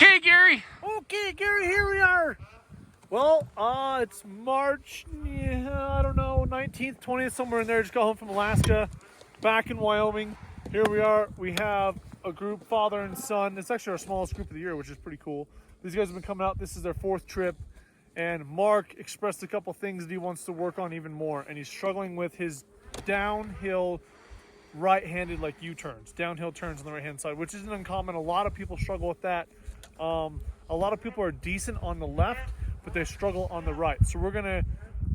Okay, Gary. Okay, Gary, here we are. Well, it's March, I don't know, 19th, 20th, somewhere in there. Just got home from Alaska, back in Wyoming. Here we are. We have a group, father and son. It's actually our smallest group of the year, which is pretty cool. These guys have been coming out. This is their 4th trip. And Mark expressed a couple things that he wants to work on even more. And he's struggling with his downhill right-handed like U-turns, downhill turns on the right-hand side, which isn't uncommon. A lot of people struggle with that. A lot of people are decent on the left, but they struggle on the right. So we're gonna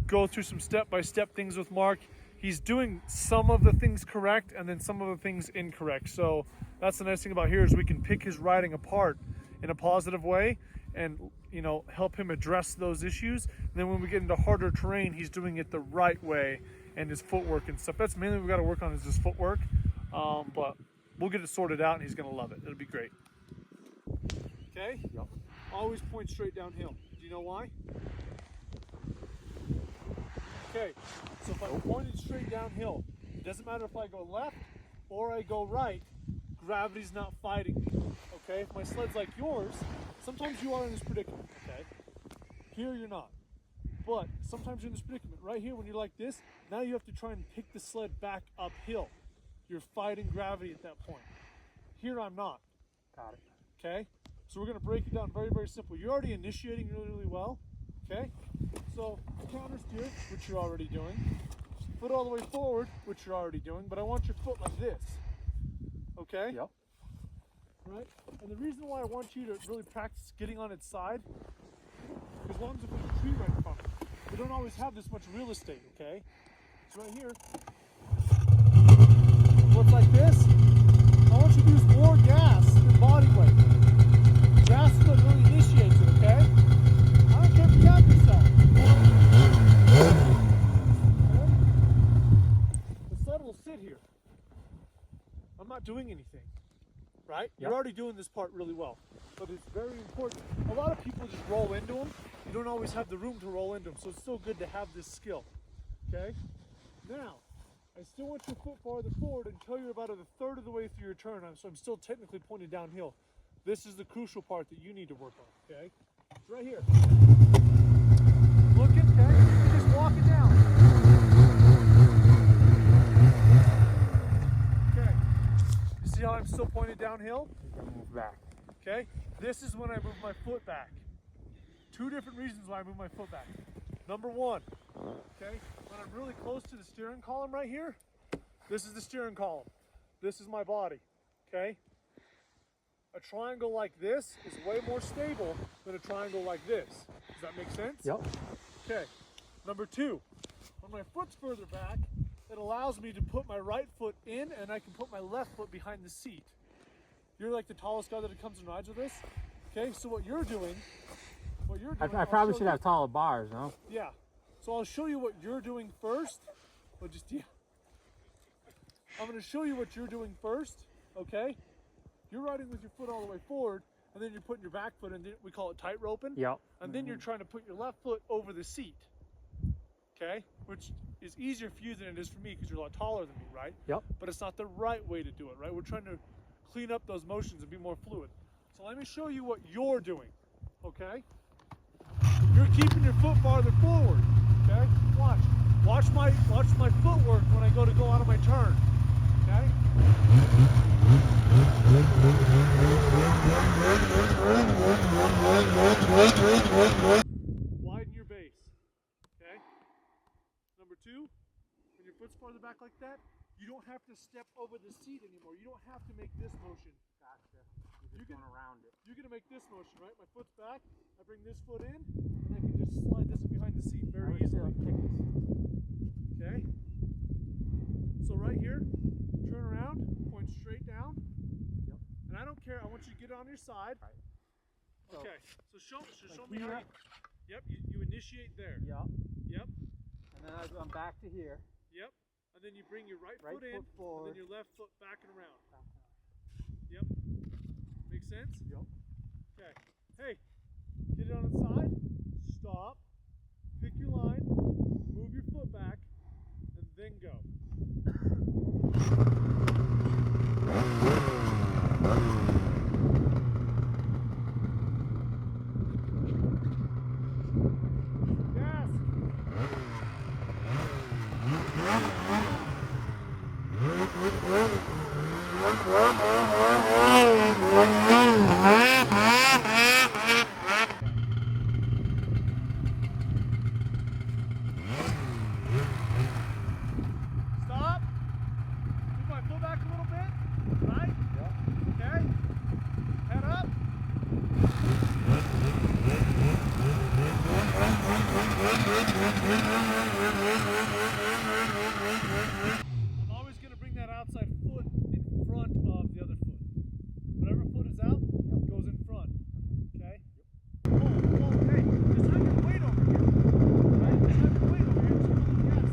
go through some step-by-step things with Mark. He's doing some of the things correct and then some of the things incorrect. So that's the nice thing about here is we can pick his riding apart in a positive way and, you know, help him address those issues. And then when we get into harder terrain, he's doing it the right way and his footwork and stuff. That's mainly what we got to work on is his footwork. But we'll get it sorted out and he's gonna love it. It'll be great. Okay? Yep. Always point straight downhill. Do you know why? Okay, so if I'm pointed straight downhill, it doesn't matter if I go left or I go right, gravity's not fighting me. Okay, if my sled's like yours, sometimes you are in this predicament, okay? Here you're not. But sometimes you're in this predicament. Right here, when you're like this, now you have to try and pick the sled back uphill. You're fighting gravity at that point. Here I'm not. Got it. Okay? So we're gonna break it down very, very simple. You're already initiating really, really well. Okay? So counter steer, which you're already doing. Foot all the way forward, which you're already doing, but I want your foot like this. Okay? Yep. Right? And the reason why I want you to really practice getting on its side, because as long as there's a tree right in front of it, we don't always have this much real estate, okay? So right here, looks like this. I want you to use more gas than body weight. Gas is what really initiates it, okay? I don't care if you got yourself. Okay? The sled will sit here. I'm not doing anything, right? Yep. You're already doing this part really well, but it's very important. A lot of people just roll into them. You don't always have the room to roll into them, so it's still good to have this skill, okay? Now, I still want your foot farther forward until you're about a third of the way through your turn, so I'm still technically pointed downhill. This is the crucial part that you need to work on, okay? It's right here. Looking, okay? You're just walking down. Okay. You see how I'm still pointed downhill? Move back. Okay? This is when I move my foot back. 2 different reasons why I move my foot back. Number 1, okay? When I'm really close to the steering column right here, this is the steering column. This is my body, okay? A triangle like this is way more stable than a triangle like this. Does that make sense? Yep. Okay. Number 2, when my foot's further back, it allows me to put my right foot in and I can put my left foot behind the seat. You're like the tallest guy that comes and rides with us. Okay, so what you're doing, I probably should have taller bars, no? Yeah. So I'll show you what you're doing first. Well, just, yeah. I'm going to show you what you're doing first, okay? You're riding with your foot all the way forward, and then you're putting your back foot in, we call it tight roping. Yep. And then you're trying to put your left foot over the seat, okay? Which is easier for you than it is for me because you're a lot taller than me, right? Yep. But it's not the right way to do it, right? We're trying to clean up those motions and be more fluid. So let me show you what you're doing, okay? You're keeping your foot farther forward, okay? Watch. Watch my footwork when I go out of my turn, okay? Widen your base, okay? Number 2, when your foot's farther back like that, you don't have to step over the seat anymore. You don't have to make this motion. Gotcha. You're going around it. You're going to make this motion, right? My foot's back, I bring this foot in, and I can just slide this behind the seat very easily. Okay? So right here, turn around, point straight down. Yep. And I don't care, I want you to get on your side. Right. Okay, so show me here? how you, yep, you initiate there. Yep. Yep, And then I come back to here. yep. And then you bring your right foot foot in, forward. and then your left foot back and around. Yep. Make sense? Yep. Okay. Hey, get it on its side, stop, pick your line, move your foot back, and then go. I'm always going to bring that outside foot in front of the other foot. Whatever foot is out goes in front. Okay? Oh, hey, just have your weight over here. Right? Just have your weight over here. Just pull the gas.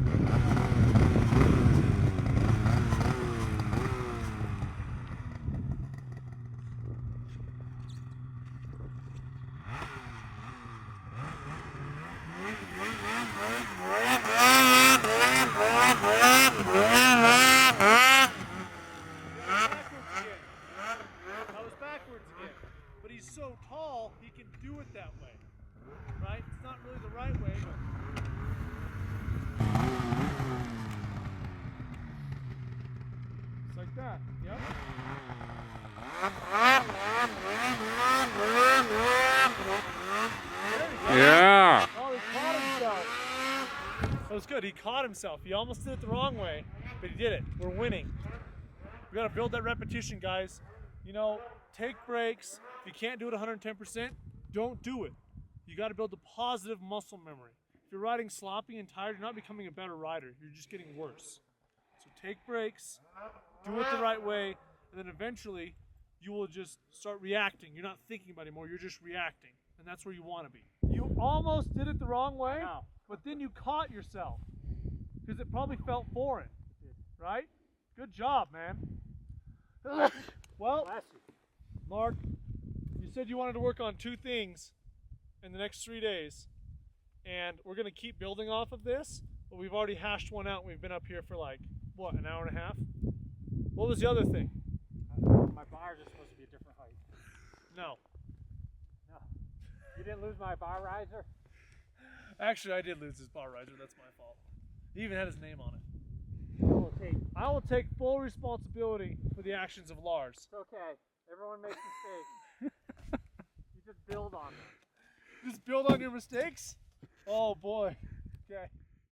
I was backwards again. But he's so tall, he can do it that way. Right? It's not really the right way, but... It's like that. Yep. Yeah. Oh, he caught himself. That was good. He caught himself. He almost did it the wrong way, but he did it. We're winning. We got to build that repetition, guys. You know, take breaks. If you can't do it 110%, don't do it. You got to build a positive muscle memory. If you're riding sloppy and tired, you're not becoming a better rider. You're just getting worse. So take breaks, do it the right way, and then eventually you will just start reacting. You're not thinking about it anymore. You're just reacting, and that's where you want to be. You almost did it the wrong way, but then you caught yourself because it probably felt foreign, right? Good job, man. Well, Mark, you said you wanted to work on 2 things in the next 3 days, and we're going to keep building off of this, but we've already hashed one out. We've been up here for like, what, an hour and a half? What was the other thing? My bars are supposed to be a different height. No. No. You didn't lose my bar riser? Actually, I did lose his bar riser. That's my fault. He even had his name on it. I will take full responsibility for the actions of Lars. It's okay. Everyone makes mistakes. You just build on them. Just build on your mistakes? Oh boy. Okay.